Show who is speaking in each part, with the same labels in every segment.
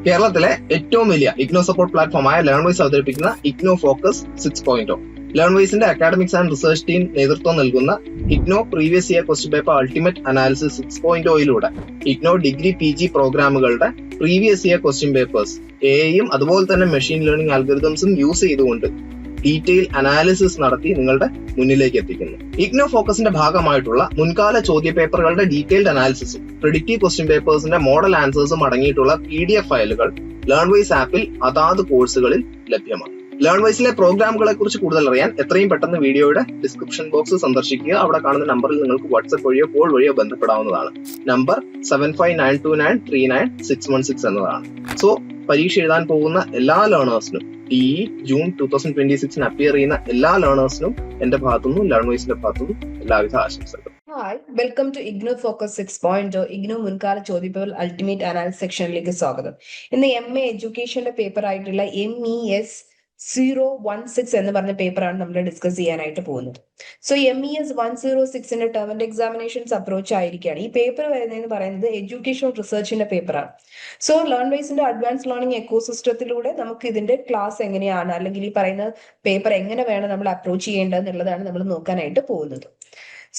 Speaker 1: കേരളത്തിലെ ഏറ്റവും വലിയ ഇഗ്നോ സപ്പോർട്ട് പ്ലാറ്റ്ഫോമായ ലേൺവൈസ് അവതരിപ്പിക്കുന്ന ഇഗ്നോ ഫോക്കസ് 6.0. ലേൺവൈസിന്റെ അക്കാഡമിക്സ് ആൻഡ് റിസർച്ച് ടീം നേതൃത്വം നൽകുന്ന IGNOU previous year question paper ultimate analysis 6.0യിലൂടെ ഇഗ്നോ ഡിഗ്രി PG പ്രോഗ്രാമുകളുടെ പ്രീവിയസ് ഇയർ ക്വസ്റ്റ്യൻ പേപ്പേഴ്സ് എയും അതുപോലെ തന്നെ മെഷീൻ ലേണിംഗ് അൽഗോരിതംസും യൂസ് ചെയ്തുകൊണ്ട് ഡീറ്റെയിൽ അനാലിസിസ് നടത്തി നിങ്ങളുടെ മുന്നിലേക്ക് എത്തിക്കുന്നു. ഇഗ്നോ ഫോക്കസിന്റെ ഭാഗമായിട്ടുള്ള മുൻകാല ചോദ്യ പേപ്പറുകളുടെ ഡീറ്റെയിൽഡ് അനാലിസിസും പ്രിഡിക്റ്റീവ് ക്വസ്റ്റ്യൻ പേപ്പേഴ്സിന്റെ മോഡൽ ആൻസേഴ്സും അടങ്ങിയിട്ടുള്ള PDF ഫയലുകൾ ലേൺവൈസ് ആപ്പിൽ അതാത് കോഴ്സുകളിൽ ലഭ്യമാണ്. ലേൺവൈസിലെ പ്രോഗ്രാമുകളെ കുറിച്ച് കൂടുതൽ അറിയാൻ എത്രയും പെട്ടെന്ന് വീഡിയോയുടെ ഡിസ്ക്രിപ്ഷൻ ബോക്സ് സന്ദർശിക്കുക. അവിടെ കാണുന്ന നമ്പറിൽ നിങ്ങൾക്ക് വാട്സ്ആപ്പ് വഴിയോ കോൾ വഴിയോ ബന്ധപ്പെടാവുന്നതാണ്. നമ്പർ 7592939616 എന്നതാണ്. സോ പരീക്ഷ എഴുതാൻ പോകുന്ന എല്ലാ ലേണേഴ്സിനും ജൂൺ 2026 അപ്പിയർ ചെയ്യുന്ന എല്ലാ ലേണേഴ്സിനും എന്റെ ഭാഗത്തുനിന്നും ലേൺവൈസിന്റെ ഭാഗത്തുനിന്നും എല്ലാവിധ ആശംസകളും.
Speaker 2: Hi, welcome to IGNOU focus 6.0 IGNOU മുൻകാല ചോദ്യപേപ്പർ അൾട്ടിമേറ്റ് അനാലിസിസ് സെക്ഷനിലേക്ക് സ്വാഗതം. ഇന്ന് MA എഡ്യൂക്കേഷന്റെ പേപ്പർ ആയിട്ടുള്ള MES 016 എന്ന് പറഞ്ഞ പേപ്പറാണ് നമ്മൾ ഡിസ്കസ് ചെയ്യാനായിട്ട് പോകുന്നത്. സോ MES 106ന്റെ ടേം ആൻഡ് എക്സാമിനേഷൻസ് അപ്രോച്ച് ആയിരിക്കുകയാണ്. ഈ പേപ്പർ വരുന്നതെന്ന് പറയുന്നത് എഡ്യൂക്കേഷൻ റിസർച്ചിന്റെ പേപ്പറാണ്. സോ ലേൺവൈസിന്റെ അഡ്വാൻസ് ലേണിംഗ് എക്കോസിസ്റ്റത്തിലൂടെ നമുക്ക് ഇതിന്റെ ക്ലാസ് എങ്ങനെയാണ് അല്ലെങ്കിൽ ഈ പറയുന്ന പേപ്പർ എങ്ങനെ വേണം നമ്മൾ അപ്രോച്ച് ചെയ്യേണ്ടത് എന്നുള്ളതാണ് നമ്മൾ നോക്കാനായിട്ട് പോകുന്നത്.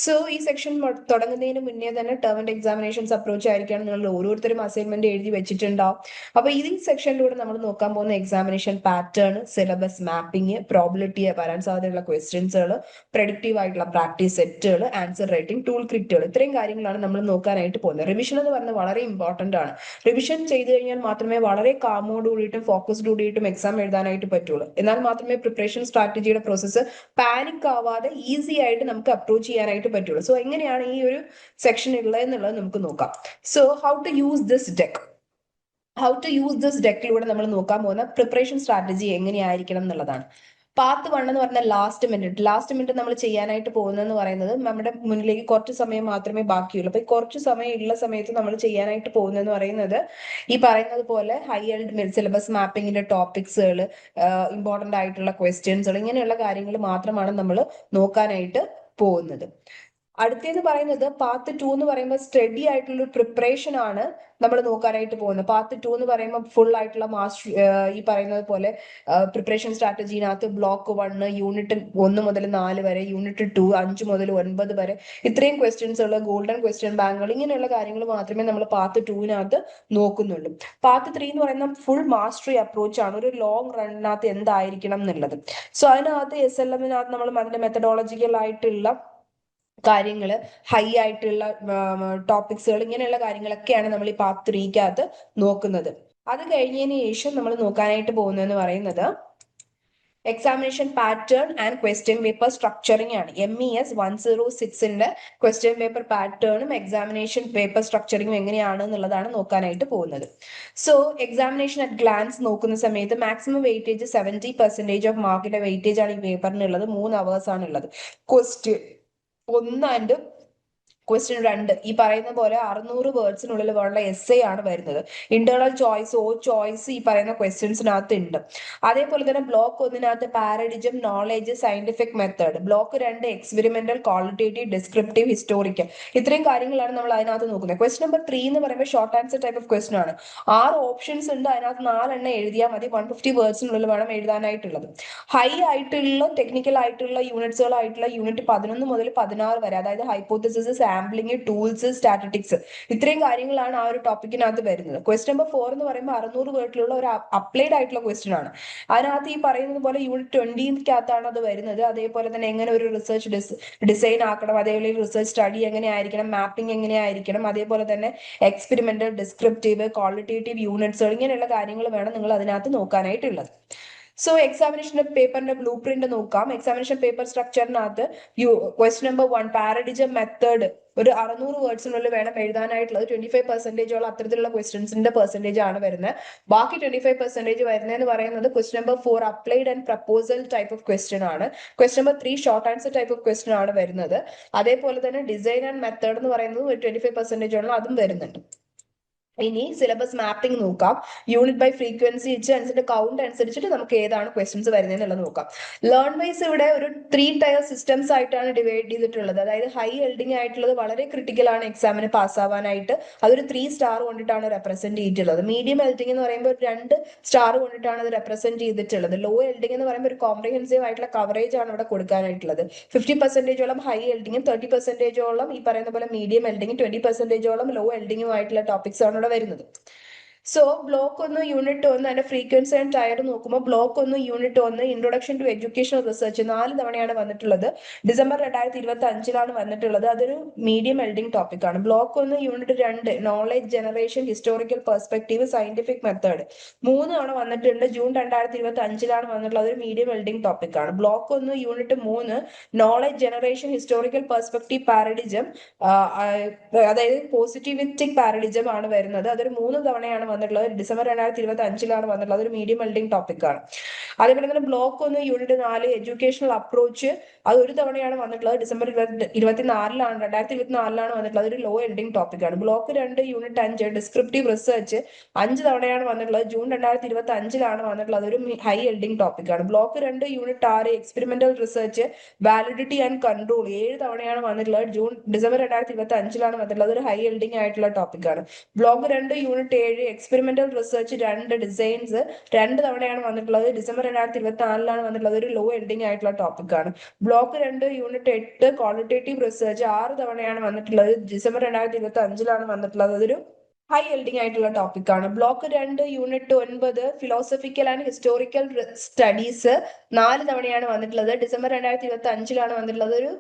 Speaker 2: സോ ഈ സെക്ഷൻ തുടങ്ങുന്നതിന് മുന്നേ തന്നെ ടേം ആൻഡ് എക്സാമിനേഷൻസ് അപ്രോച്ച് ആയിരിക്കാണ് നിങ്ങൾ ഓരോരുത്തരും അസൈൻമെന്റ് എഴുതി വെച്ചിട്ടുണ്ടാവും. അപ്പൊ ഈ സെക്ഷനിലൂടെ നമ്മൾ നോക്കാൻ പോകുന്ന examination pattern, syllabus mapping, probability വരാൻ സാധ്യതയുള്ള ക്വസ്റ്റ്യൻസുകൾ, പ്രഡിക്റ്റീവ് ആയിട്ടുള്ള പ്രാക്ടീസ് സെറ്റുകൾ, ആൻസർ റൈറ്റിംഗ്, ടൂൾ ക്രിറ്റുകൾ, ഇത്രയും കാര്യങ്ങളാണ് നമ്മൾ നോക്കാനായിട്ട് പോകുന്നത്. റിവിഷൻ എന്ന് പറഞ്ഞാൽ വളരെ ഇമ്പോർട്ടന്റ് ആണ്. റിവിഷൻ ചെയ്ത് കഴിഞ്ഞാൽ മാത്രമേ വളരെ കാമോട് കൂടിയിട്ടും ഫോക്കസ്ഡ് കൂടിയിട്ടും എക്സാം എഴുതാനായിട്ട് പറ്റുള്ളൂ. എന്നാൽ മാത്രമേ പ്രിപ്പറേഷൻ സ്ട്രാറ്റജിയുടെ പ്രോസസ്സ് പാനിക് ആവാതെ ഈസി ആയിട്ട് നമുക്ക് അപ്രോച്ച് ചെയ്യാനായിട്ട് പറ്റുള്ളൂ. സോ എങ്ങനെയാണ് ഈ ഒരു സെക്ഷൻ ഉള്ളത് എന്നുള്ളത് നമുക്ക് നോക്കാം. So how to use this ഡെക്കിലൂടെ നമ്മൾ നോക്കാൻ പോകുന്ന പ്രിപ്പറേഷൻ സ്ട്രാറ്റജി എങ്ങനെയായിരിക്കണം എന്നുള്ളതാണ്. പാർട്ട് 1 എന്ന് പറഞ്ഞാൽ ലാസ്റ്റ് മിനിറ്റ് നമ്മൾ ചെയ്യാനായിട്ട് പോകുന്നതെന്ന് പറയുന്നത് നമ്മുടെ മുന്നിലേക്ക് കുറച്ച് സമയം മാത്രമേ ബാക്കിയുള്ളൂ. അപ്പൊ കുറച്ച് സമയം ഉള്ള സമയത്ത് നമ്മൾ ചെയ്യാനായിട്ട് പോകുന്നതെന്ന് പറയുന്നത് ഈ പറയുന്നത് പോലെ ഹൈ എൽഡ് സിലബസ് മാപ്പിങ്ങിന്റെ ടോപ്പിക്സുകൾ, ഇമ്പോർട്ടന്റ് ആയിട്ടുള്ള ക്വസ്റ്റ്യൻസുകൾ, ഇങ്ങനെയുള്ള കാര്യങ്ങൾ മാത്രമാണ് നമ്മൾ നോക്കാനായിട്ട് പോകുന്നത്. അടുത്തെന്ന് പറയുന്നത് പാർട്ട് 2 എന്ന് പറയുമ്പോൾ സ്റ്റഡി ആയിട്ടുള്ള പ്രിപ്പറേഷൻ ആണ് നമ്മൾ നോക്കാനായിട്ട് പോകുന്നത്. പാർട്ട് 2 എന്ന് പറയുമ്പോൾ ഫുൾ ആയിട്ടുള്ള മാസ്റ്റർ ഈ പറയുന്നത് പോലെ പ്രിപ്പറേഷൻ സ്ട്രാറ്റജിനകത്ത് ബ്ലോക്ക് 1 യൂണിറ്റ് 1 മുതൽ 4 വരെ, യൂണിറ്റ് 2 5 മുതൽ 9 വരെ, ഇത്രയും ക്വസ്റ്റ്യൻസുകൾ, ഗോൾഡൻ ക്വസ്റ്റ്യൻ ബാങ്കുകൾ, ഇങ്ങനെയുള്ള കാര്യങ്ങൾ മാത്രമേ നമ്മൾ പാർട്ട് 2വിനകത്ത് നോക്കുന്നുള്ളൂ. പാർട്ട് 3 എന്ന് പറയുന്ന ഫുൾ മാസ്റ്ററി അപ്രോച്ച് ആണ്, ഒരു ലോങ് റണ്ണിനകത്ത് എന്തായിരിക്കണം എന്നുള്ളത്. സോ അതിനകത്ത് SLMനകത്ത് നമ്മൾ അതിന്റെ മെത്തഡോളജിക്കൽ ആയിട്ടുള്ള കാര്യങ്ങള്, ഹൈ ആയിട്ടുള്ള ടോപ്പിക്സുകൾ, ഇങ്ങനെയുള്ള കാര്യങ്ങളൊക്കെയാണ് നമ്മൾ ഈ പാർട്ട് 3കകത്ത് നോക്കുന്നത്. അത് കഴിഞ്ഞതിന് ശേഷം നമ്മൾ നോക്കാനായിട്ട് പോകുന്നതെന്ന് പറയുന്നത് examination pattern and question paper structuring ആണ്. MES 106ന്റെ ക്വസ്റ്റ്യൻ പേപ്പർ പാറ്റേണും എക്സാമിനേഷൻ പേപ്പർ സ്ട്രക്ചറിങ്ങും എങ്ങനെയാണ് എന്നുള്ളതാണ് നോക്കാനായിട്ട് പോകുന്നത്. സോ എക്സാമിനേഷൻ അറ്റ് ഗ്ലാൻസ് നോക്കുന്ന സമയത്ത് മാക്സിമം വെയിറ്റേജ് 70% ഓഫ് മാർക്കിന്റെ വെയിറ്റേജ് ആണ് ഈ പേപ്പറിനുള്ളത്. 3 hours ആണുള്ളത്. ക്വസ്റ്റ്യൻ 1 ആൻഡ് ക്വസ്റ്റ്യൻ 2 ഈ പറയുന്ന പോലെ 600 വേർഡ്സിനുള്ളിൽ ഉള്ള essay ആണ് വരുന്നത്. ഇന്റേണൽ ചോയ്സ് ഈ പറയുന്ന ക്വസ്റ്റ്യൻസിനകത്ത് ഉണ്ട്. അതേപോലെ തന്നെ ബ്ലോക്ക് 1നകത്ത് paradigm, knowledge, scientific method, block 2 experimental, qualitative, descriptive, historical, ഇത്രയും കാര്യങ്ങളാണ് നമ്മൾ അതിനകത്ത് നോക്കുന്നത്. ക്വസ്റ്റ്യൻ നമ്പർ 3 എന്ന് പറയുമ്പോൾ short answer type of question ആണ്. 6 ഓപ്ഷൻസ് ഉണ്ട്, അതിനകത്ത് 4 എണ്ണം എഴുതിയാൽ മതി. 150 വേർഡ്സിനുള്ളിൽ വേണം എഴുതാനായിട്ടുള്ളത്. ഹൈ ആയിട്ടുള്ള ടെക്നിക്കൽ ആയിട്ടുള്ള യൂണിറ്റ്സുകളായിട്ടുള്ള യൂണിറ്റ് 11 മുതൽ 16 വരെ, അതായത് ഹൈപ്പോത്തസിസ്, സാമ്പിളിംഗ്, ടൂൾസ്, സ്റ്റാറ്റിസ്റ്റിക്സ്, ഇത്രയും കാര്യങ്ങളാണ് ആ ഒരു ടോപ്പിക്കിനകത്ത് വരുന്നത്. ക്വസ്റ്റ്യൻ നമ്പർ 4 എന്ന് പറയുമ്പോൾ 600 വേർഡിലുള്ള ഒരു അപ്ലൈഡ് ആയിട്ടുള്ള ക്വസ്റ്റ്യൻ ആണ്. അതിനകത്ത് ഈ പറയുന്നത് പോലെ യൂണിറ്റ് 20കകത്താണ് അത് വരുന്നത്. അതേപോലെ തന്നെ എങ്ങനെ ഒരു റിസർച്ച് ഡിസൈൻ ആക്കണം, അതേപോലെ റിസർച്ച് സ്റ്റഡി എങ്ങനെയായിരിക്കണം, മാപ്പിംഗ് എങ്ങനെയായിരിക്കണം, അതേപോലെ തന്നെ എക്സ്പെരിമെന്റൽ, ഡിസ്ക്രിപ്റ്റീവ്, ക്വാളിറ്റേറ്റീവ് യൂണിറ്റ്സുകൾ, ഇങ്ങനെയുള്ള കാര്യങ്ങൾ വേണം നിങ്ങൾ അതിനകത്ത് നോക്കാനായിട്ടുള്ളത്. സോ എക്സാമിനേഷൻ പേപ്പറിന്റെ ബ്ലൂ പ്രിന്റ് നോക്കാം. എക്സാമിനേഷൻ പേപ്പർ സ്ട്രക്ചറിനകത്ത് ക്വസ്റ്റ്യൻ നമ്പർ 1 പാരഡിജം മെത്തേഡ് ഒരു 600 വേർഡ്സിനുള്ളിൽ വേണം എഴുതാനായിട്ടുള്ളത്. 25% അത്തരത്തിലുള്ള ക്വസ്റ്റ്യൻസിന്റെ പെർസെന്റേജ് ആണ് വരുന്നത്. ബാക്കി 25% വരുന്നതെന്ന് പറയുന്നത് question number 4 applied and proposal type of question ആണ്. Question number 3 short answer type of question ആണ് വരുന്നത്. അതേപോലെ തന്നെ ഡിസൈൻ ആൻഡ് മെത്തേഡ് എന്ന് പറയുന്നത് 25% അതും വരുന്നുണ്ട്. ഇനി സിലബസ് മാപ്പിംഗ് നോക്കാം. യൂണിറ്റ് ബൈ ഫ്രീക്വൻസി വെച്ച് അനുസരിച്ച് കൗണ്ട് അനുസരിച്ചിട്ട് നമുക്ക് ഏതാണ് ക്വസ്റ്റ്യൻസ് വരുന്നതെന്നുള്ളത് നോക്കാം. ലേൺ വൈസ് ഇവിടെ ഒരു 3 ടയർ സിസ്റ്റംസ് ആയിട്ടാണ് ഡിവൈഡ് ചെയ്തിട്ടുള്ളത്. അതായത് ഹൈ എൽഡിങ് ആയിട്ടുള്ളത് വളരെ ക്രിട്ടിക്കൽ ആണ് എക്സാമിന് പാസ്സാവാനായിട്ട്, അതൊരു 3 സ്റ്റാർ കൊണ്ടിട്ടാണ് റെപ്രസെന്റ് ചെയ്തിട്ടുള്ളത്. മീഡിയം എൽഡിങ് എന്ന് പറയുമ്പോൾ 2 സ്റ്റാർ കൊണ്ടിട്ടാണ് അത് റെപ്രസെന്റ് ചെയ്തിട്ടുള്ളത്. ലോ എൽഡിങ് എന്ന് പറയുമ്പോൾ ഒരു കോംപ്രിഹെൻസീവ് ആയിട്ടുള്ള കവറേജ് ആണ് ഇവിടെ കൊടുക്കാനായിട്ടുള്ളത്. 50% ഹൈ എൽഡിങ്ങും 30% ഈ പറയുന്ന പോലെ മീഡിയം എൽഡിങ്ങും 20% ലോ എൽഡിങ്ങും ആയിട്ടുള്ള ടോപ്പിക്സ് ആണ് വരുന്നത്. സോ ബ്ലോക്ക് 1 യൂണിറ്റ് 1 അതിന്റെ ഫ്രീക്വൻസി ആൻഡ് ടയർ നോക്കുമ്പോൾ block 1 unit 1 introduction to educational research 4 തവണയാണ് വന്നിട്ടുള്ളത്. ഡിസംബർ 2025 വന്നിട്ടുള്ളത്. അതൊരു മീഡിയം എൽഡിംഗ് ടോപ്പിക് ആണ്. Block 1 unit 2 knowledge generation historical perspective scientific method 3 തവണ വന്നിട്ടുണ്ട്. ജൂൺ 2025 വന്നിട്ടുള്ളത്. അതൊരു മീഡിയം എൽഡിംഗ് ടോപ്പിക് ആണ്. Block 1 unit 3 knowledge generation historical perspective paradigm, അതായത് പോസിറ്റിവിസ്റ്റിക് പാരഡിസം ആണ് വരുന്നത്. അതൊരു 3 തവണയാണ് വന്നിട്ടുള്ളത്. ഡിസംബർ 2025 വന്നിട്ടുള്ളത്. ഒരു മീഡിയം എൽഡിംഗ് ടോപ്പിക് ആണ്. അതേപോലെ തന്നെ ബ്ലോക്ക് 1 യൂണിറ്റ് 4 എഡ്യൂക്കേഷണൽ അപ്രോച്ച്, അത് ഒരു തവണയാണ് വന്നിട്ടുള്ളത്. ഡിസംബർ 2024 വന്നിട്ടുള്ളത്. ഒരു ലോ എൽഡിംഗ് ടോപ്പിക് ആണ്. ബ്ലോക്ക് 2 യൂണിറ്റ് 5 ഡിസ്ക്രിപ്റ്റീവ് റിസർച്ച് 5 തവണയാണ് വന്നിട്ടുള്ളത്. ജൂൺ 2025 വന്നിട്ടുള്ളത്. ഒരു ഹൈ എൽഡിംഗ് ടോപ്പിക് ആണ്. Block 2 unit 6 experimental research validity and control 7 തവണയാണ് വന്നിട്ടുള്ളത്. ഡിസംബർ 2025 വന്നിട്ടുള്ളത്. ഒരു ഹൈ എൽഡിംഗ് ആയിട്ടുള്ള ടോപ്പിക് ആണ്. Block 2 unit 7 experimental research 2 designs 2 തവണയാണ് വന്നിട്ടുള്ളത്. ഡിസംബർ 2024 വന്നിട്ടുള്ളത്. ഒരു ലോ എൽഡിംഗ് ആയിട്ടുള്ള ടോപ്പിക് ആണ്. ബ്ലോക്ക് 2 യൂണിറ്റ് 8 ക്വാളിറ്റേറ്റീവ് റിസർച്ച് 6 തവണയാണ് വന്നിട്ടുള്ളത്. ഡിസംബർ 2025 വന്നിട്ടുള്ളത്. അതൊരു ഹൈ എൽഡിംഗ് ആയിട്ടുള്ള ടോപ്പിക് ആണ്. Block 2 unit 9 philosophical and historical studies 4 തവണയാണ് വന്നിട്ടുള്ളത്. ഡിസംബർ 2025 വന്നിട്ടുള്ളത്. ഒരു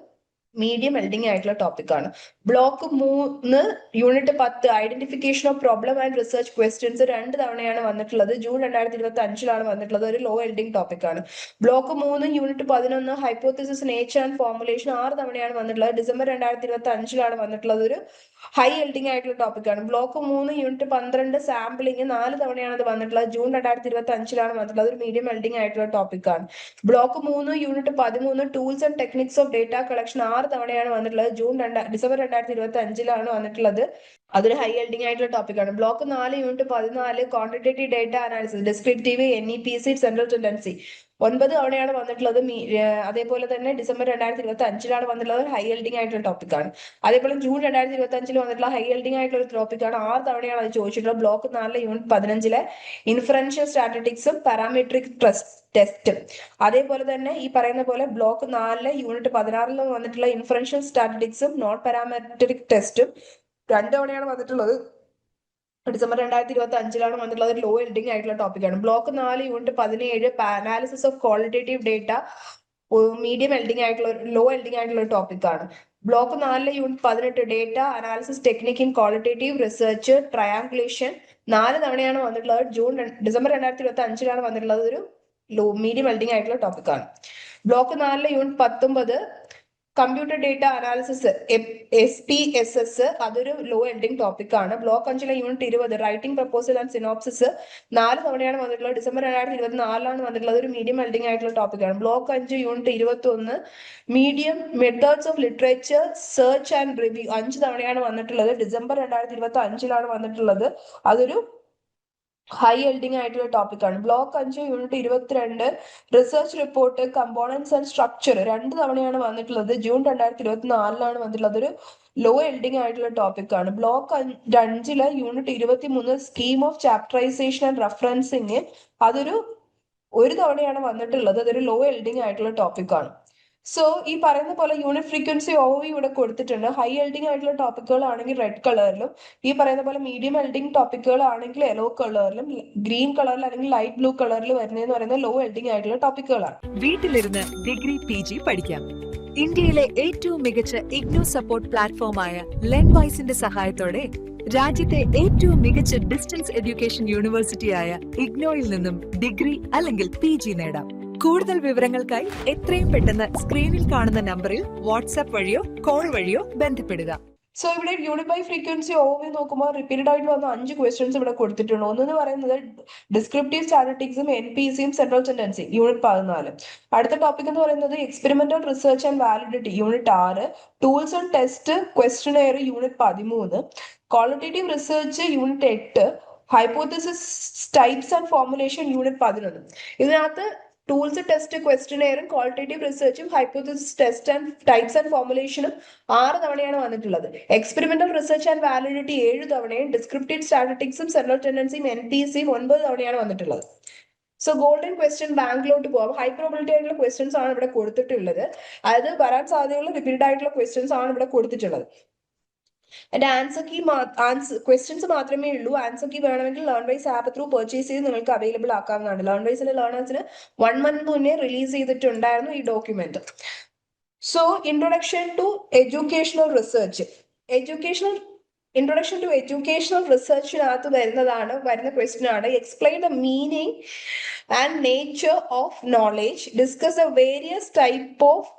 Speaker 2: മീഡിയം എൽഡിംഗ് ആയിട്ടുള്ള ടോപ്പിക് ആണ്. Block 3 unit 10 identification of problem and research questions 2 തവണയാണ് വന്നിട്ടുള്ളത്. ജൂൺ 2025 വന്നിട്ടുള്ളത്. ഒരു ലോ എൽഡിംഗ് ടോപ്പിക് ആണ്. Block 3 unit 11 hypothesis nature and formulation 6 തവണയാണ് വന്നിട്ടുള്ളത്. ഡിസംബർ 2025 വന്നിട്ടുള്ളത്. ഒരു ഹൈ എൽഡിംഗ് ആയിട്ടുള്ള ടോപ്പിക് ആണ്. ബ്ലോക്ക് 3 യൂണിറ്റ് 12 സാമ്പിളിംഗ് 4 തവണയാണ് അത് വന്നിട്ടുള്ളത്. ജൂൺ 2025 വന്നിട്ടുള്ളത്. ഒരു മീഡിയം എൽഡിംഗ് ആയിട്ടുള്ള ടോപ്പിക് ആണ്. Block 3 unit 13 tools and techniques of data collection 6 തവണയാണ് വന്നിട്ടുള്ളത്. ഡിസംബർ 2025 വന്നിട്ടുള്ളത്. അതൊരു ഹൈ എൽഡിംഗ് ആയിട്ടുള്ള ടോപ്പിക് ആണ്. Block 4 unit 14 quantitative data analysis descriptive NEPC central tendency 9 തവണയാണ് വന്നിട്ടുള്ളത്. അതേപോലെ തന്നെ ഡിസംബർ 2025 വന്നിട്ടുള്ളത്. ഹൈ എൽഡിംഗ് ആയിട്ടുള്ള ടോപ്പിക് ആണ്. അതേപോലെ ജൂൺ 2025 വന്നിട്ടുള്ള ഹൈ എൽഡിംഗ് ആയിട്ടുള്ള ഒരു ടോപ്പിക് ആണ്. 6 തവണയാണ് അത് ചോദിച്ചിട്ടുള്ളത്. ബ്ലോക്ക് 4 യൂണിറ്റ് 15 ഇൻഫറൻഷ്യൽ സ്റ്റാറ്റിസ്റ്റിക്സും പാരാമെട്രിക് ടെസ്റ്റും. അതേപോലെ തന്നെ ഈ പറയുന്ന പോലെ ബ്ലോക്ക് 4 യൂണിറ്റ് 16 വന്നിട്ടുള്ള ഇൻഫറൻഷ്യൽ സ്റ്റാറ്റിസ്റ്റിക്സും നോൺ പാരാമെട്രിക് ടെസ്റ്റും 2 തവണയാണ് വന്നിട്ടുള്ളത്. ഡിസംബർ 2025 വന്നിട്ടുള്ളത്. ഒരു ലോ എൽഡിംഗ് ആയിട്ടുള്ള ടോപ്പിക് ആണ്. Block 4 unit 17 analysis of qualitative data medium yielding ആയിട്ടുള്ള ലോ എൽഡിംഗ് ആയിട്ടുള്ള ഒരു ടോപ്പിക് ആണ്. Block 4 unit 18 data analysis technique in qualitative research triangulation 4 തവണയാണ് വന്നിട്ടുള്ളത്. ഡിസംബർ 2025 വന്നിട്ടുള്ളത്. ഒരു മീഡിയം എൽഡിംഗ് ആയിട്ടുള്ള ടോപ്പിക് ആണ്. Block 4 unit 19 computer data analysis SPSS അതൊരു ലോ എൽഡിംഗ് ടോപ്പിക് ആണ്. Block 5 unit 20 writing proposal and synopsis 4 തവണയാണ് വന്നിട്ടുള്ളത്. ഡിസംബർ 2024 വന്നിട്ടുള്ളത്. ഒരു മീഡിയം എൽഡിംഗ് ആയിട്ടുള്ള ടോപ്പിക് ആണ്. Block 5 unit 21 medium methods of literature search and review 5 തവണയാണ് വന്നിട്ടുള്ളത്. ഡിസംബർ 2025 വന്നിട്ടുള്ളത്. അതൊരു ഹൈ എൽഡിംഗ് ആയിട്ടുള്ള ടോപ്പിക് ആണ്. Block 5 unit 22 research report components and structure 2 തവണയാണ് വന്നിട്ടുള്ളത്. ജൂൺ 2024 വന്നിട്ടുള്ളത്. ഒരു ലോ എൽഡിംഗ് ആയിട്ടുള്ള ടോപ്പിക് ആണ്. Block 5 unit 23 scheme of chapterisation and referencing അതൊരു തവണയാണ് വന്നിട്ടുള്ളത്. അതൊരു ലോ എൽഡിംഗ് ആയിട്ടുള്ള ടോപ്പിക് ആണ്. സോ ഈ പറയുന്ന പോലെ യൂണിറ്റ് ഫ്രീക്വൻസി ഓവർവ്യൂ ഇവിടെ കൊടുത്തിട്ടുണ്ട്. ഹൈ എൽഡിംഗ് ആയിട്ടുള്ള ടോപ്പിക്കുകൾ ആണെങ്കിൽ റെഡ് കളറിലും, ഈ പറയുന്ന പോലെ മീഡിയം എൽഡിംഗ് ടോപ്പിക്കുകൾ ആണെങ്കിൽ യെല്ലോ കളറിലും, ഗ്രീൻ കളറിൽ അല്ലെങ്കിൽ ലൈറ്റ് ബ്ലൂ കളറിൽ വരുന്നതെന്ന് പറയുന്നത് ലോ എൽഡിംഗ് ആയിട്ടുള്ള ടോപ്പിക്കുകളാണ്.
Speaker 3: വീട്ടിലിരുന്ന് ഡിഗ്രി PG പഠിക്കാം. ഇന്ത്യയിലെ ഏറ്റവും മികച്ച ഇഗ്നോ സപ്പോർട്ട് പ്ലാറ്റ്ഫോമായ ലേൺവൈസിന്റെ സഹായത്തോടെ രാജ്യത്തെ ഏറ്റവും മികച്ച ഡിസ്റ്റൻസ് എഡ്യൂക്കേഷൻ യൂണിവേഴ്സിറ്റിയായ ഇഗ്നോയിൽ നിന്നും ഡിഗ്രി അല്ലെങ്കിൽ PG നേടാം. കൂടുതൽ വിവരങ്ങൾക്കായി എത്രയും പെട്ടെന്ന് സ്ക്രീനിൽ കാണുന്ന നമ്പറിൽ വാട്സാപ്പ് വഴിയോ കോൾ വഴിയോ ബന്ധപ്പെടുക.
Speaker 2: സോ ഇവിടെ യൂണിറ്റ് ബൈ ഫ്രീക്വൻസി ഓവർ നോക്കുമ്പോൾ റിപ്പീറ്റഡ് ആയിട്ട് വന്ന 5 ക്വസ്റ്റ്യൻസ് ഇവിടെ കൊടുത്തിട്ടുണ്ട്. ഒന്നെന്ന് പറയുന്നത് ഡിസ്ക്രിപ്റ്റീവ് സ്റ്റാറ്റിസ്റ്റിക്സും NPCയും സെൻട്രൽ ടെൻഡൻസി യൂണിറ്റ് 14. അടുത്ത ടോപ്പിക് എന്ന് പറയുന്നത് experimental research and validity unit 6, tools and test questionnaire unit 13, qualitative research unit 8, hypothesis types and formulation unit 11. ഇതിനകത്ത് ടൂൾസ് ടെസ്റ്റ് ക്വസ്റ്റനെയറും ക്വാളിറ്റേറ്റീവ് റിസർച്ചും hypothesis test and types and ഫോർമുലേഷനും 6 തവണയാണ് വന്നിട്ടുള്ളത്. എക്സ്പെരിമെന്റൽ റിസർച്ച് ആൻഡ് വാലിഡിറ്റി 7 തവണയും descriptive സ്റ്റാറ്റിസ്റ്റിക്സും central ടെൻഡൻസിയും NPCയും 9 തവണയാണ് വന്നിട്ടുള്ളത്. So golden question ബാങ്കിലോട്ട് പോകാം. ഹൈ പ്രോബിലിറ്റി ആയിട്ടുള്ള ക്വസ്റ്റ്യൻസ് ആണ് ഇവിടെ കൊടുത്തിട്ടുള്ളത്. അതായത് വരാൻ സാധ്യതയുള്ള റിപ്പീറ്റഡ് ആയിട്ടുള്ള ക്വസ്റ്റ്യൻസ് ആണ് ഇവിടെ കൊടുത്തിട്ടുള്ളത്. എന്റെ ആൻസർ കീ ക്വസ്റ്റ്യൻസ് മാത്രമേ ഉള്ളൂ. ആൻസർ കീ വേണമെങ്കിൽ ലേൺവൈസ് ആപ്പ് ത്രൂ പർച്ചേസ് ചെയ്ത് നിങ്ങൾക്ക് അവൈലബിൾ ആക്കാവുന്നതാണ്. ലേൺവൈസിലെ ലേണേഴ്സിന് 1 month മുന്നേ റിലീസ് ചെയ്തിട്ടുണ്ടായിരുന്നു ഈ document. So introduction to educational research. Introduction to educational റിസർച്ചിനകത്ത് വരുന്ന ക്വസ്റ്റ്യൻ ആണ് explain the meaning and nature of knowledge, discuss the various type of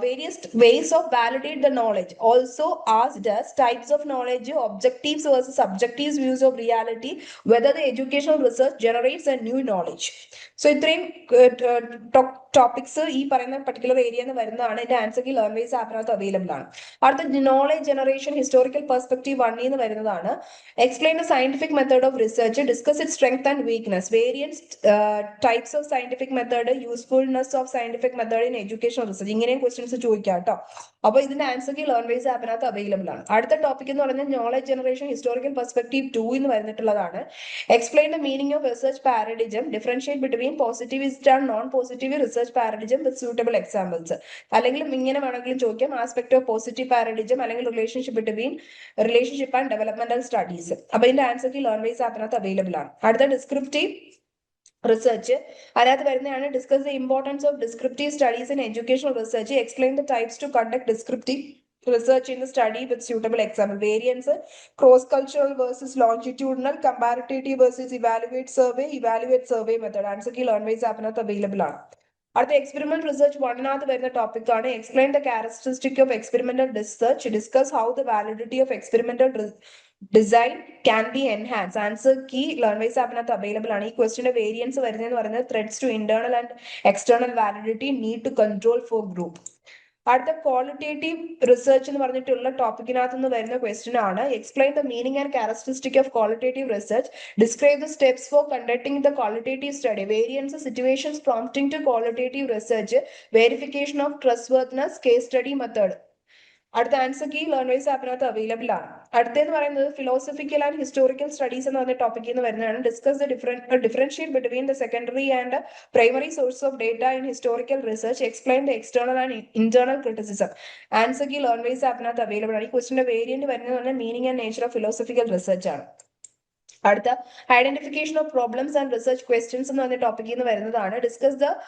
Speaker 2: various ways of validate the knowledge. Also asked as types of knowledge, objectives versus subjective views of reality, whether the educational research generates a new knowledge. So ഇത്രയും topics ഈ പറയുന്ന particular area എന്ന് വരുന്നതാണ്. എന്റെ answer key Learnwise ആപ്പിനകത്ത് available ആണ്. അടുത്ത knowledge generation historical perspective 1 എന്ന് വരുന്നതാണ്. Explain the scientific method of research, discuss it strength and weakness, various types of scientific method, usefulness of scientific method in educational research. ഇങ്ങനെയും questions ചോദിക്കാം കേട്ടോ. അപ്പൊ ഇതിന്റെ ആൻസർ കീ ലേൺവൈസ് ആപ്പിനകത്ത് available ആണ്. അടുത്ത ടോപ്പിക് എന്ന് പറഞ്ഞാൽ നോളേജ് ജനറേഷൻ ഹിസ്റ്റോറിക്കൽ പെർസ്പെക്റ്റീവ് 2 എന്ന് പറഞ്ഞിട്ടുള്ളതാണ്. Explain the meaning of research paradigm, differentiate between positivist and non positive research paradigm with suitable examples. അല്ലെങ്കിൽ ഇങ്ങനെ വേണമെങ്കിലും ചോദിക്കാം, ആസ്പെക്ട് ഓഫ് പോസിറ്റീവ് പാരഡിസം അല്ലെങ്കിൽ റിലേഷൻഷിപ്പ് ആൻഡ് ഡെവലപ്മെന്റൽ സ്റ്റഡീസ്. അപ്പൊ ഇതിന്റെ ആൻസർ കീ ലേൺവൈസ് ആപ്പിനകത്ത് അവൈലബിൾ ആണ്. അടുത്ത ഡിസ്ക്രിപ്റ്റീവ് റിസർച്ച്, അതിനകത്ത് വരുന്നതാണ് discuss the importance of descriptive studies in educational research, explain the types to conduct descriptive research in the study with suitable example, variance, cross-cultural versus longitudinal, comparative versus evaluate survey method. Answer key learnwise app available ആണ്. അടുത്ത experiment research 1 വരുന്ന topic ആണ് explain the characteristic of experimental research, discuss how the validity of experimental design can be enhance. Answer key Learnwise ആപ്പിനകത്ത് available ആണ്. ഈ ക്വസ്റ്റിന്റെ variants വരുന്നതെന്ന് പറയുന്നത് threats to internal and external validity, need to control for group. അടുത്ത qualitative research എന്ന് പറഞ്ഞിട്ടുള്ള ടോപ്പിക്കിനകത്ത് നിന്ന് വരുന്ന ക്വസ്റ്റ്യൻ ആണ് explain the meaning and characteristic of qualitative research, describe the steps for conducting the qualitative study, variants, situations prompting to qualitative research, verification of trustworthiness, case study method. അടുത്ത answer key Learnwise ആപ്പിനകത്ത് available ആണ്. അടുത്തെന്ന് പറയുന്നത് philosophical and historical studies എന്ന് പറഞ്ഞ ടോപ്പിക്കിൽ നിന്ന് വരുന്നതാണ്. Discuss the differentiate between the secondary and primary source of data in historical research, explain the external and internal criticism. Answer key Learnwise ആപ്പിനകത്ത് അവൈലബിൾ ആണ്. ഈ ക്വസ്റ്റിന്റെ വേരിയന്റ് വരുന്നത് പറഞ്ഞാൽ meaning and nature of philosophical research ആണ്. അടുത്ത identification of problems and research questions എന്ന് പറഞ്ഞ ടോപ്പിക്കിൽ നിന്ന് വരുന്നതാണ്. Discuss the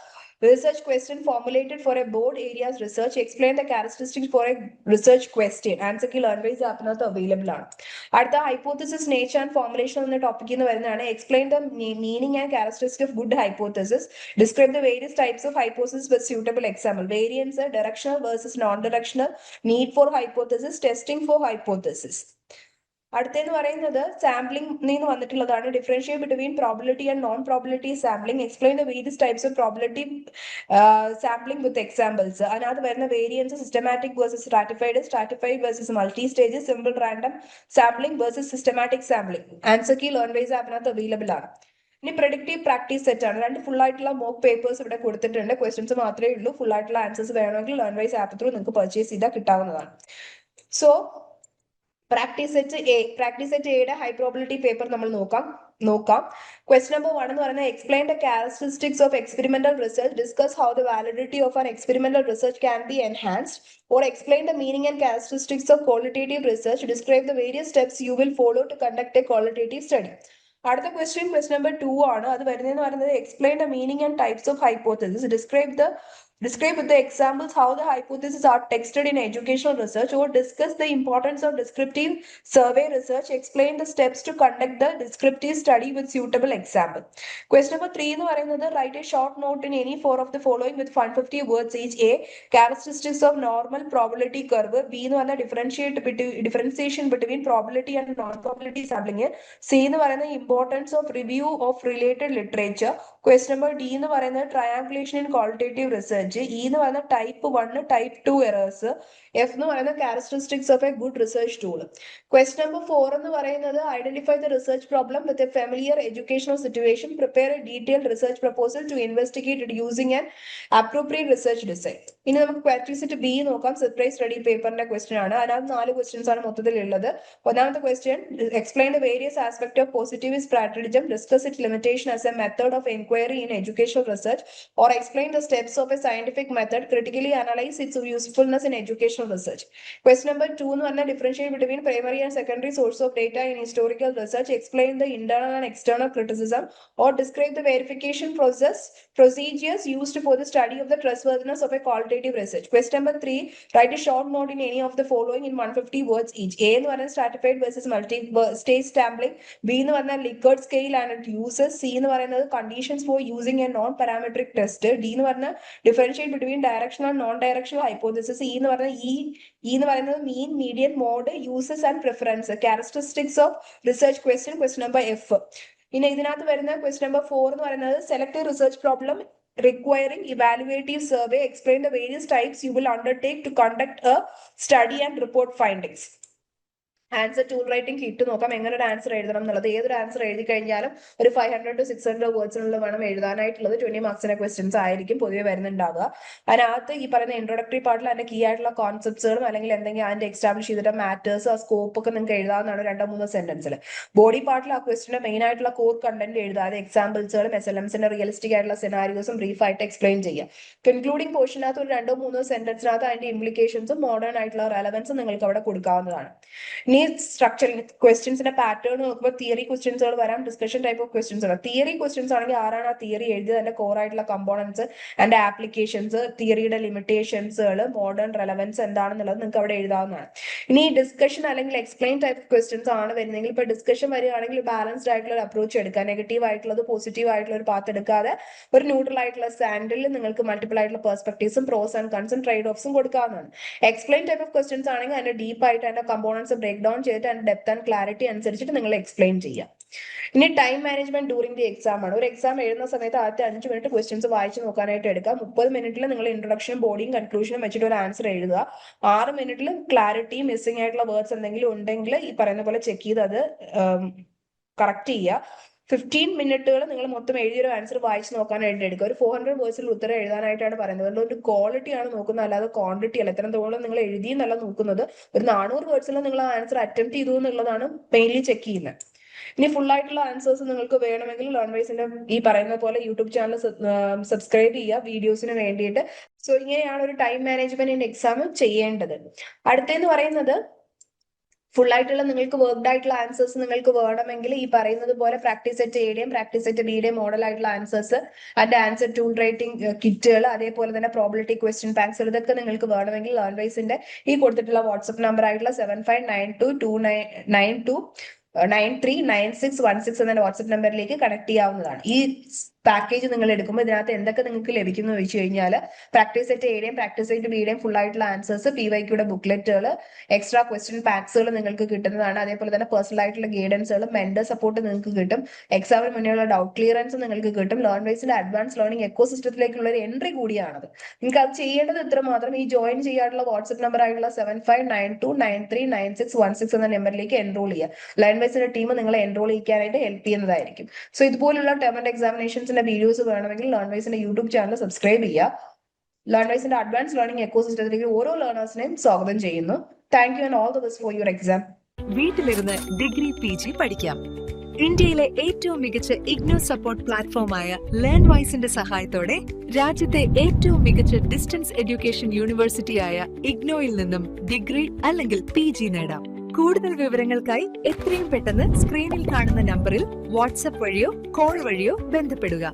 Speaker 2: research question formulated for a board areas research, explain the characteristics for a research question. Answer key learnwise app available ആണ്. അടുത്ത hypothesis, nature and formulation എന്ന ടോപ്പിക്കിൽ നിന്ന് വരുന്നതാണ്. explain the meaning and characteristics of good hypothesis, describe the various types of hypothesis with suitable example, variance, directional versus non-directional, need for hypothesis, testing for hypothesis. അടുത്തെന്ന് പറയുന്നത് sampling നിന്ന് വന്നിട്ടുള്ളതാണ്. Differentiate between probability and non probability sampling, explain the various types of probability sampling with examples. അതിനകത്ത് വരുന്ന variants systematic versus stratified versus multi stage, simple random sampling versus systematic sampling. Answer key Learnwise ആപ്പിനകത്ത് available ആണ്. ഇനി predictive practice set ആണ്. 2 full ആയിട്ടുള്ള mock papers ഇവിടെ കൊടുത്തിട്ടുണ്ട്. Questions മാത്രമേ ഉള്ളൂ. ഫുൾ ആയിട്ടുള്ള ആൻസേഴ്സ് വേണമെങ്കിൽ ലേൺവൈസ് ആപ്പ് ത്രൂ നിങ്ങൾക്ക് പർച്ചേസ് ചെയ്താൽ കിട്ടാവുന്നതാണ്. സോ പ്രാക്ടീസ് സെറ്റ് എയുടെ ഹൈ പ്രോബിലിറ്റി പേപ്പർ നമ്മൾ നോക്കാം. ക്വസ്റ്റ്യൻ നമ്പർ 1 എന്ന് പറയുന്നത് explain the characteristics of experimental research, discuss how the validity of an experimental research can be enhanced, or explain the meaning and characteristics of qualitative research, describe the various steps you will follow to conduct a qualitative study. അടുത്ത question number 2 ആണ്. അത് വരുന്നതെന്ന് പറയുന്നത് explain the meaning and types of hypothesis, describe the Describe with the examples how the hypotheses are tested in educational research, or discuss the importance of descriptive survey research. Explain the steps to conduct the descriptive study with suitable example. Question number 3 എന്ന് പറയുന്നത് write a short note in any four of the following with 150 words each. A. Characteristics of normal probability curve. B എന്ന് പറഞ്ഞാൽ differentiation between probability and non-probability sampling. C എന്ന് പറയുന്നത് importance of review of related literature. Question number D എന്ന് പറയുന്നത് triangulation in qualitative research. E എന്ന് പറയുന്നത് type 1 type 2 errors. F എന്ന് പറയുന്നത് characteristics of a good research tool. Question number 4 എന്ന് പറയുന്നത് identify the research problem with a familiar educational situation. Prepare a detailed research proposal to investigate it using an appropriate research design. ഇനി നമുക്ക് ക്വാറ്റിസിറ്റി B നോക്കാം. Surprise study പേപ്പറിന്റെ question ആണ്. അതിനകത്ത് 4 questions ആണ് മൊത്തത്തിൽ ഉള്ളത്. ഒന്നാമത്തെ question, explain the various aspect of positivist strategism, discuss it limitation as a method of enquiry in educational research, or explain the steps of a scientific method, critically analyse its usefulness in educational research. Question number 2 എന്ന് പറഞ്ഞാൽ differentiate between primary and secondary source of data in historical research, explain the internal and external criticism, or describe the verification procedures used for the study of the trustworthiness of a qualitative research. Question number 3, write a short note in any of the following in 150 words each. A എന്ന് പറഞ്ഞാൽ stratified versus multi-stage sampling. B എന്ന് പറഞ്ഞാൽ Likert scale and its uses. C എന്ന് പറയുന്നത് conditions for using a non-parametric test. D എന്ന് പറഞ്ഞാൽ differentiate between directional and non-directional hypothesis. E എന്ന് പറയുന്നത് mean, median, mode, uses and preference. Characteristics of research question number F. ഇനി ഇതിനകത്ത് വരുന്ന question number 4 എന്ന് പറയുന്നത് select A research problem requiring evaluative survey. Explain the various types you will undertake to conduct a study and report findings. Answer tool writing kit നോക്കാം എങ്ങനെ ഒരു answer എഴുതണം എന്നുള്ളത്. ഏതൊരു ആൻസർ എഴുതി കഴിഞ്ഞാലും ഒരു 500 to 600 വേർഡ്സിനുള്ള വേണം എഴുതാനായിട്ടുള്ളത്. 20 മാർക്സിന്റെ ക്വസ്റ്റ്യൻസ് ആയിരിക്കും പൊതുവെ വരുന്നുണ്ടാവുക. അതിനകത്ത് ഈ പറയുന്ന ഇൻട്രോഡക്ടറി പാർട്ടിൽ അതിന്റെ കീ ആയിട്ടുള്ള കോൺസെപ്റ്റ്സുകളും അല്ലെങ്കിൽ എന്തെങ്കിലും അതിന്റെ എസ്റ്റാബ്ലിഷ് ചെയ്തിട്ട് മാറ്റേഴ്സ്, ആ സ്കോപ്പ് ഒക്കെ നിങ്ങൾക്ക് എഴുതാവുന്നതാണ് 2-3 സെന്റൻസിൽ. ബോഡി പാർട്ടിൽ ആ ക്വസ്റ്റിന്റെ മെയിൻ ആയിട്ടുള്ള കോർ കണ്ടന്റ് എഴുതാതെ എക്സാമ്പിൾസുകളും SLMസിന്റെ റിയലിസ്റ്റിക് ആയിട്ടുള്ള സെനാരിയോസും ബ്രീഫ് ആയിട്ട് എക്സ്പ്ലെയിൻ ചെയ്യുക. കൺക്ലൂഡിംഗ് പോർഷനകത്ത് ഒരു 2-3 സെന്റൻസിനകത്ത് അതിന്റെ ഇംപ്ലിക്കേഷൻസും മോഡേൺ ആയിട്ടുള്ള റെലവൻസും നിങ്ങൾക്ക് അവിടെ കൊടുക്കാവുന്നതാണ്. ഇനി സ്ട്രക്ചറിംഗ് ക്വസ്റ്റ്യൻസിന്റെ പാറ്റേൺ നോക്കുമ്പോൾ തിയറി ക്വസ്റ്റ്യൻസുകൾ വരാം, ഡിസ്കഷൻ ടൈപ്പ് ഓഫ് ക്വസ്റ്റ്യൻസ് വരാം. തിയറി ക്വസ്റ്റ്യൻസ് ആണെങ്കിൽ ആരാണ് ആ തിയറി എഴുതിയത്, അതിന്റെ കോർ ആയിട്ടുള്ള കമ്പോണൻസ്, അതിന്റെ ആപ്ലിക്കേഷൻസ്, തിയറിയുടെ ലിമിറ്റേഷൻസുകൾ, മോഡേൺ റെലവൻസ് എന്താണെന്നുള്ളത് നിങ്ങൾക്ക് അവിടെ എഴുതാവുന്നതാണ്. ഇനി ഡിസ്കഷൻ അല്ലെങ്കിൽ എക്സ്പ്ലെയിൻ ടൈപ്പ് ക്വസ്റ്റ്യൻസ് ആണ് വരുന്നതെങ്കിൽ ഇപ്പൊ ഡിസ്കഷൻ വരികയാണെങ്കിൽ ബാലൻസ്ഡ് ആയിട്ടുള്ള ഒരു അപ്രോച്ച് എടുക്കുക. നെഗറ്റീവ് ആയിട്ടുള്ളത് പോസിറ്റീവ് ആയിട്ടുള്ള ഒരു പാത്ത് എടുക്കാതെ ഒരു ന്യൂട്രൽ ആയിട്ടുള്ള സ്റ്റാൻഡിൽ നിങ്ങൾക്ക് മൾട്ടിപ്പിൾ ആയിട്ടുള്ള പെർസ്പെക്ടീവ്സും പ്രോസ് ആൻഡ് കൺസും ട്രേഡ് ഓഫ്സും കൊടുക്കാവുന്നതാണ്. എക്സ്പ്ലെയിൻ ടൈപ്പ് ഓഫ് ക്വസ്റ്റ്യൻസ് ആണെങ്കിൽ അതിന്റെ ഡീപ്പ് ആയിട്ട് അതിന്റെ കമ്പോണൻസ് ബ്രേക്ക് ഡൗൺ ചെയ്തിട്ട് അതിന്റെ ഡെപ്ത് ആൻഡ് ക്ലാരിറ്റി അനുസരിച്ചിട്ട് നിങ്ങൾ എക്സ്പ്ലെയിൻ ചെയ്യാം. ഇനി time management during the exam ആണ്. ഒരു എക്സാം എഴുതുന്ന സമയത്ത് ആദ്യത്തെ 5 മിനിറ്റ് ക്വസ്റ്റ്യൻസ് വായിച്ച് നോക്കാനായിട്ട് എടുക്കുക. 30 മിനിറ്റിൽ നിങ്ങൾ ഇൻട്രൊഡക്ഷനും ബോഡിയും കൺക്ലൂഷനും വെച്ചിട്ട് ഒരു ആൻസർ എഴുതുക. 6 മിനിറ്റിൽ ക്ലാരിറ്റി മിസ്സിംഗ് ആയിട്ടുള്ള വേർഡ്സ് എന്തെങ്കിലും ഉണ്ടെങ്കിൽ ഈ പറയുന്ന പോലെ ചെക്ക് ചെയ്ത് അത് കറക്റ്റ് ചെയ്യുക. 15 മിനിറ്റുകൾ നിങ്ങൾ മൊത്തം എഴുതിയൊരു ആൻസർ വായിച്ച് നോക്കാനായിട്ട് എടുക്കുക. ഒരു 400 വേർഡ്സിൽ ഉത്തരം എഴുതാനായിട്ടാണ് പറയുന്നത്. അതുകൊണ്ട് ഒരു ക്വാളിറ്റി ആണ് നോക്കുന്നത്, അല്ലാതെ ക്വാണ്ടിറ്റി അല്ല. എത്രത്തോളം നിങ്ങൾ എഴുതി എന്നല്ല നോക്കുന്നത്. ഒരു 400 വേർഡ്സിൽ നിങ്ങൾ ആൻസർ അറ്റംപ്റ്റ് ചെയ്തു എന്നുള്ളതാണ് മെയിൻലി ചെക്ക് ചെയ്യുന്നത്. ഇനി ഫുൾ ആയിട്ടുള്ള ആൻസേഴ്സ് നിങ്ങൾക്ക് വേണമെങ്കിൽ ലേൺവൈസിന്റെ ഈ പറയുന്ന പോലെ യൂട്യൂബ് ചാനൽ സബ്സ്ക്രൈബ് ചെയ്യുക വീഡിയോസിന് വേണ്ടിയിട്ട്. സോ ഇങ്ങനെയാണ് ഒരു ടൈം മാനേജ്മെന്റ് എക്സാം ചെയ്യേണ്ടത്. അടുത്തെന്ന് പറയുന്നത് ഫുൾ ആയിട്ടുള്ള നിങ്ങൾക്ക് വർക്ക്ഡ് ആയിട്ടുള്ള ആൻസേഴ്സ് നിങ്ങൾക്ക് വേണമെങ്കിൽ ഈ പറയുന്നത് പോലെ പ്രാക്ടീസ് സെറ്റ് എയുടെയും പ്രാക്ടീസ് സെറ്റ് ബിയുടെയും മോഡൽ ആയിട്ടുള്ള ആൻസേഴ്സ്, അതിന്റെ ആൻസർ ടൂൾ റൈറ്റിംഗ് കിറ്റുകൾ, അതേപോലെ തന്നെ പ്രോബിലിറ്റി ക്വസ്റ്റ്യൻ ബാങ്ക്സ്, ഇതൊക്കെ നിങ്ങൾക്ക് വേണമെങ്കിൽ ലേൺവൈസിന്റെ ഈ കൊടുത്തിട്ടുള്ള വാട്സ്ആപ്പ് നമ്പർ ആയിട്ടുള്ള 759229939616 എന്ന വാട്സ്ആപ്പ് നമ്പറിലേക്ക് കണക്ട് ചെയ്യാവുന്നതാണ്. ഈ പാക്കേജ് നിങ്ങൾ എടുക്കുമ്പോൾ ഇതിനകത്ത് എന്തൊക്കെ നിങ്ങൾക്ക് ലഭിക്കുന്നു ചോദിച്ചു കഴിഞ്ഞാൽ പ്രാക്ടീസ് സെറ്റ് എയുടെയും പ്രാക്ടീസ് സെറ്റ് ബിയുടെയും ഫുൾ ആയിട്ടുള്ള ആൻസേഴ്സ്, PYQയുടെ ബുക്ക്ലെറ്റുകൾ, എക്സ്ട്രാ ക്വസ്റ്റ്യൻ പാക്സുകൾ നിങ്ങൾക്ക് കിട്ടുന്നതാണ്. അതേപോലെ തന്നെ പേഴ്സണൽ ആയിട്ടുള്ള ഗൈഡൻസുകൾ, മെന്റർ സപ്പോർട്ട് നിങ്ങൾക്ക് കിട്ടും. എക്സാമിന് മുന്നേയുള്ള ഡൗട്ട് ക്ലിയറൻസ് നിങ്ങൾക്ക് കിട്ടും. ലേൺവൈസിന്റെ അഡ്വാൻസ് ലേണിംഗ് എക്കോ സിസ്റ്റത്തിലേക്കുള്ള ഒരു എൻട്രി കൂടിയാണത്. നിങ്ങൾക്ക് അത് ചെയ്യേണ്ടത് ഇത്ര മാത്രം. ഈ ജോയിൻ ചെയ്യാനുള്ള വാട്സ്ആപ്പ് നമ്പർ ആയിട്ടുള്ള 7592939616 എന്ന നമ്പറിലേക്ക് എൻറോൾ ചെയ്യുക. ലേൺവൈസിന്റെ ടീം നിങ്ങളെ എൻറോൾ ചെയ്യാനായിട്ട് ഹെൽപ്പ് ചെയ്യുന്നതായിരിക്കും. സോ ഇതുപോലുള്ള ടേം ആൻഡ് എക്സാമിനേഷൻസിന്റെ വീഡിയോസ് വേണമെങ്കിൽ ലേൺവൈസിന്റെ യൂട്യൂബ് ചാനൽ സബ്സ്ക്രൈബ് ചെയ്യുക. ലേൺവൈസിന്റെ അഡ്വാൻസ് ലേണിംഗ് എക്കോ സിസ്റ്റത്തിലേക്ക് ഓരോ ലേണേഴ്സിനെയും സ്വാഗതം ചെയ്യുന്നു. Thank you and all the best for your exam.
Speaker 3: വീട്ടിലിരുന്ന് ഡിഗ്രി PG പഠിക്കാം. ഇന്ത്യയിലെ ഏറ്റവും മികച്ച ഇഗ്നോ സപ്പോർട്ട് പ്ലാറ്റ്ഫോമായ ലേൺവൈസിന്റെ സഹായത്തോടെ രാജ്യത്തെ ഏറ്റവും മികച്ച ഡിസ്റ്റൻസ് എഡ്യൂക്കേഷൻ യൂണിവേഴ്സിറ്റിയായ ഇഗ്നോയിൽ നിന്നും ഡിഗ്രി അല്ലെങ്കിൽ PG നേടാം. കൂടുതൽ വിവരങ്ങൾക്കായി എത്രയും പെട്ടെന്ന് സ്ക്രീനിൽ കാണുന്ന നമ്പറിൽ വാട്സ്ആപ്പ് വഴിയോ കോൾ വഴിയോ ബന്ധപ്പെടുക.